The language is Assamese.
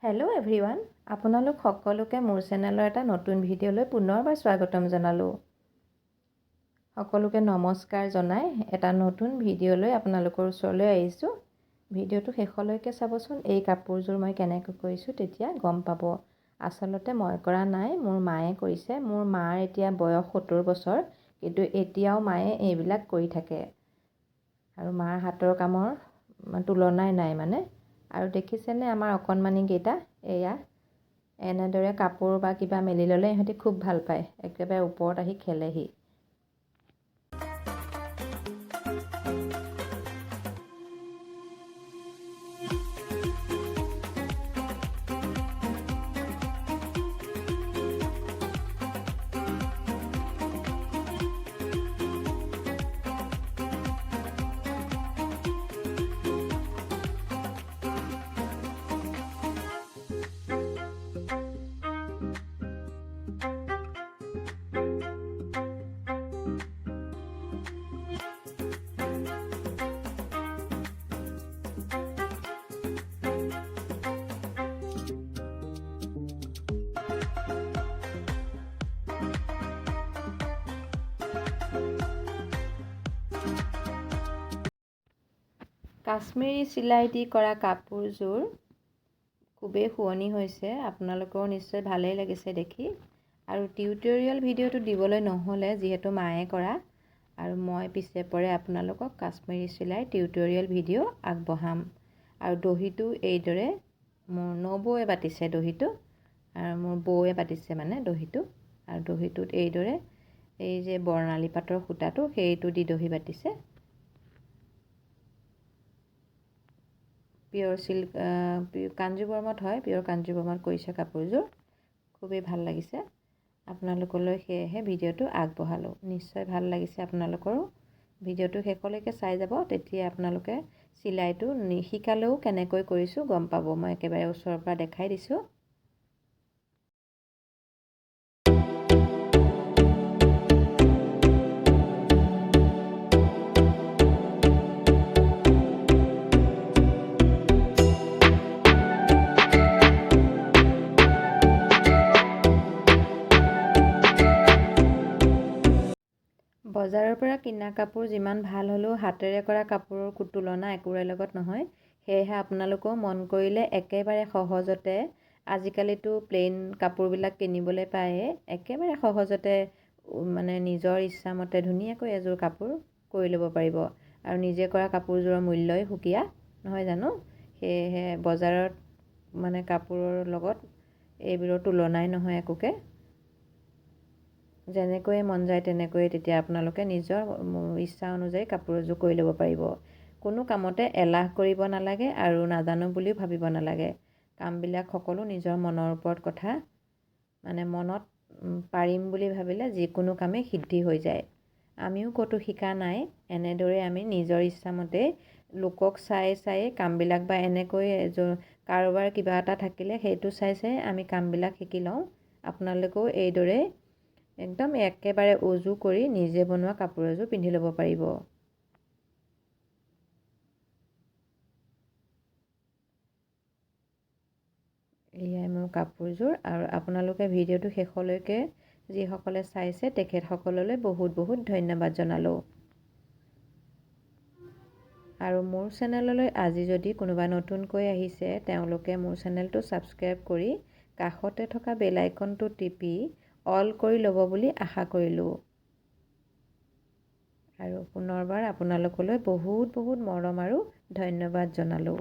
হেল্ল' এভৰিৱান, আপোনালোক সকলোকে মোৰ চেনেলৰ এটা নতুন ভিডিঅ'লৈ পুনৰবাৰ স্বাগতম জনালোঁ। সকলোকে নমস্কাৰ জনাই এটা নতুন ভিডিঅ'লৈ আপোনালোকৰ ওচৰলৈ আহিছোঁ। ভিডিঅ'টো শেষলৈকে চাবচোন। এই কাপোৰযোৰ মই কেনেকৈ কৰিছোঁ তেতিয়া গম পাব। আচলতে মই কৰা নাই, মোৰ মায়ে কৰিছে। মোৰ মাৰ এতিয়া বয়স 70 বছৰ, কিন্তু এতিয়াও মায়ে এইবিলাক কৰি থাকে আৰু মাৰ হাতৰ কামৰ তুলনাই নাই মানে। আৰু দেখিছেনে আমাৰ অকণমানিকেইটা, এয়া এনেদৰে কাপোৰ বা কিবা মেলি ল'লে ইহঁতি খুব ভাল পায়, একেবাৰে ওপৰত আহি খেলেহি। কাশ্মীৰী চিলাই দি কৰা কাপোৰযোৰ খুবেই শুৱনি হৈছে। আপোনালোকৰ নিশ্চয় ভালেই লাগিছে দেখি। আৰু টিউটৰিয়েল ভিডিঅ'টো দিবলৈ নহ'লে, যিহেতু মায়ে কৰা, আৰু মই পিছে পৰে আপোনালোকক কাশ্মীৰী চিলাই টিউটৰিয়েল ভিডিঅ' আগবঢ়াম। আৰু দহিটো এইদৰে মোৰ নবৌয়ে বাতিছে দহিটো, আৰু মোৰ বৌয়ে বাতিছে মানে দহিটো। আৰু দহিটোত এইদৰে এই যে বৰ্ণালী পাতৰ সূতাটো, সেইটো দি দহি বাতিছে। পিয়ৰ চিল্ক, কাঞ্জীবৰমত হয়, পিয়ৰ কাঞ্জীবৰমত কৰিছে কাপোৰযোৰ। খুবেই ভাল লাগিছে। আপোনালোকলৈ সেয়েহে ভিডিঅ'টো আগবঢ়ালোঁ। নিশ্চয় ভাল লাগিছে আপোনালোকৰো। ভিডিঅ'টো শেষলৈকে চাই যাব, তেতিয়া আপোনালোকে চিলাইটো নিশিকালেও কেনেকৈ কৰিছোঁ গম পাব। মই একেবাৰে ওচৰৰ পৰা দেখাই দিছোঁ। বজাৰৰ পৰা কিনা কাপোৰ যিমান ভাল হ'লেও হাতেৰে কৰা কাপোৰৰ তুলনা একোৰে লগত নহয়। সেয়েহে আপোনালোকেও মন কৰিলে একেবাৰে সহজতে, আজিকালিতো প্লেইন কাপোৰবিলাক কিনিবলৈ পায়েই, একেবাৰে সহজতে মানে নিজৰ ইচ্ছামতে ধুনীয়াকৈ এযোৰ কাপোৰ কৰি ল'ব পাৰিব। আৰু নিজে কৰা কাপোৰযোৰৰ মূল্যই সুকীয়া, নহয় জানো? সেয়েহে বজাৰত মানে কাপোৰৰ লগত এইবোৰৰ তুলনাই নহয় একোকে। যেনেকৈয়ে মন যায় তেনেকৈয়ে তেতিয়া আপোনালোকে নিজৰ ইচ্ছা অনুযায়ী কাপোৰ এযোৰ কৰি ল'ব পাৰিব। কোনো কামতে এলাহ কৰিব নালাগে আৰু নাজানো বুলিও ভাবিব নালাগে। কামবিলাক সকলো নিজৰ মনৰ ওপৰত কথা। মানে মনত পাৰিম বুলি ভাবিলে যিকোনো কামেই সিদ্ধি হৈ যায়। আমিও ক'তো শিকা নাই, এনেদৰে আমি নিজৰ ইচ্ছামতে লোকক চাই কামবিলাক, বা এনেকৈ কাৰোবাৰ কিবা এটা থাকিলে সেইটো চাই আমি কামবিলাক শিকি লওঁ। আপোনালোকেও এইদৰে একদম একেবাৰে উজু কৰি নিজে বনোৱা কাপোৰ এযোৰ পিন্ধি ল'ব পাৰিব। এয়াই মোৰ কাপোৰযোৰ। আৰু আপোনালোকে ভিডিঅ'টো শেষলৈকে যিসকলে চাইছে তেখেতসকললৈ বহুত বহুত ধন্যবাদ জনালোঁ। আৰু মোৰ চেনেললৈ আজি যদি কোনোবা নতুনকৈ আহিছে, তেওঁলোকে মোৰ চেনেলটো ছাবস্ক্ৰাইব কৰি কাষতে থকা বেল আইকনটো টিপি অল কৰি ল'ব বুলি আশা কৰিলোঁ। আৰু পুনৰবাৰ আপোনালোকলৈ বহুত বহুত মৰম আৰু ধন্যবাদ জনালোঁ।